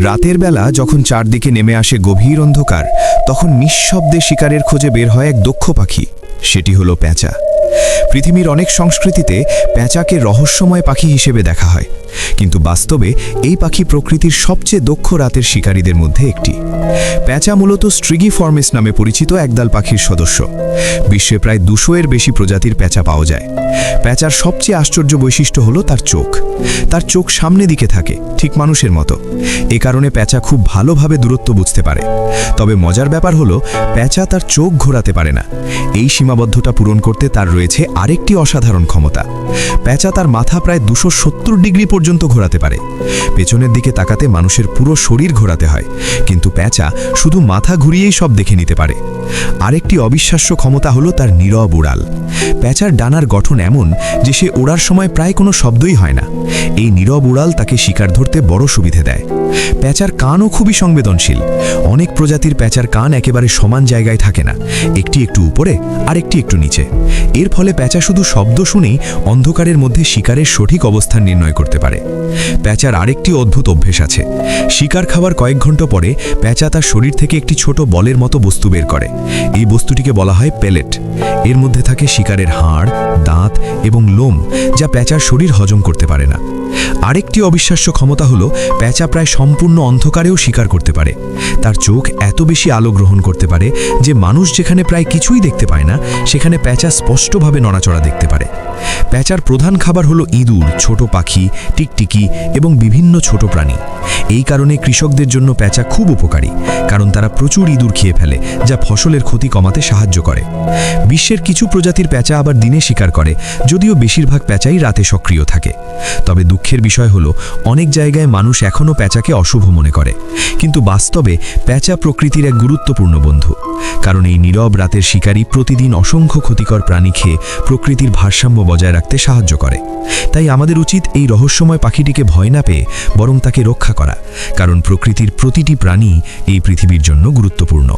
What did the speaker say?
রাতের বেলা যখন চারদিকে নেমে আসে গভীর অন্ধকার, তখন নিঃশব্দে শিকারের খোঁজে বের হয় এক দক্ষ পাখি। সেটি হলো পেঁচা। পৃথিবীর অনেক সংস্কৃতিতে পেঁচাকে রহস্যময় পাখি হিসেবে দেখা হয়, কিন্তু বাস্তবে এই পাখি প্রকৃতির সবচেয়ে দক্ষ রাতের শিকারীদের মধ্যে একটি। পেঁচা মূলত স্ট্রিগিফর্মিস নামে পরিচিত একদল পাখির সদস্য। বিশ্বে প্রায় 200-এর বেশি প্রজাতির পেঁচা পাওয়া যায়। পেঁচার সবচেয়ে আশ্চর্য বৈশিষ্ট্য হলো তার চোখ। তার চোখ সামনে দিকে থাকে, ঠিক মানুষের মতো। এ কারণে পেঁচা খুব ভালোভাবে দূরত্ব বুঝতে পারে। তবে মজার ব্যাপার হলো, পেঁচা তার চোখ ঘোরাতে পারে না। এই সীমাবদ্ধতা পূরণ করতে তার রয়েছে আরেকটি অসাধারণ ক্ষমতা। পেঁচা তার মাথা প্রায় 270 ডিগ্রি পর্যন্ত ঘোরাতে পারে। পেছনের দিকে তাকাতে মানুষের পুরো শরীর ঘোরাতে হয়, কিন্তু পেঁচা শুধু মাথা ঘুরিয়েই সব দেখে নিতে পারে। আরেকটি অবিশ্বাস্য ক্ষমতা হলো তার নীরব উড়াল। পেঁচার ডানার গঠন এমন যে সে ওড়ার সময় প্রায় কোনো শব্দই হয় না। এই নীরব উড়াল তাকে শিকার ধরতে বড় সুবিধে দেয়। পেঁচার কানও খুবই সংবেদনশীল। অনেক প্রজাতির পেঁচার কান একেবারে সমান জায়গায় থাকে না, একটি একটু উপরে আর একটি একটু নিচে। এর ফলে পেঁচা শুধু শব্দ শুনেই অন্ধকারের মধ্যে শিকারের সঠিক অবস্থান নির্ণয় করতে পারে। পেঁচার আরেকটি অদ্ভুত অভ্যেস আছে। শিকার খাওয়ার কয়েক ঘন্টা পরে পেঁচা তার শরীর থেকে একটি ছোট বলের মতো বস্তু বের করে। এই বস্তুটিকে বলা হয় পেলেট। এর মধ্যে থাকে শিকারের হাড়, দাঁত এবং লোম, যা পেঁচার শরীর হজম করতে পারে না। আরেকটি অবিশ্বাস্য ক্ষমতা হলো, পেঁচা প্রায় সম্পূর্ণ অন্ধকারেও শিকার করতে পারে। তার চোখ এত বেশি আলো গ্রহণ করতে পারে যে মানুষ যেখানে প্রায় কিছুই দেখতে পায় না, সেখানে পেঁচা স্পষ্টভাবে নড়াচড়া দেখতে পারে। পেঁচার প্রধান খাবার হলো ইঁদুর, ছোট পাখি, টিকটিকি এবং বিভিন্ন ছোট প্রাণী। এই কারণে কৃষকদের জন্য পেঁচা খুব উপকারী, কারণ তারা প্রচুর ইঁদুর খেয়ে ফেলে, যা ফসলের ক্ষতি কমাতে সাহায্য করে। বিশ্বের কিছু প্রজাতির পেঁচা আবার দিনে শিকার করে, যদিও বেশিরভাগ পেঁচাই রাতে সক্রিয় থাকে। তবে দুঃখের বিষয় হলো, অনেক জায়গায় মানুষ এখনও পেঁচাকে অশুভ মনে করে, কিন্তু বাস্তবে পেঁচা প্রকৃতির এক গুরুত্বপূর্ণ বন্ধু। কারণ এই নীরব রাতের শিকারী প্রতিদিন অসংখ্য ক্ষতিকর প্রাণী খেয়ে প্রকৃতির ভারসাম্য বজায় রাখতে সাহায্য করে। তাই আমাদের উচিত এই রহস্যময় পাখিটিকে ভয় না পেয়ে বরং তাকে রক্ষা করা, কারণ প্রকৃতির প্রতিটি প্রাণী এই পৃথিবীর জন্য গুরুত্বপূর্ণ।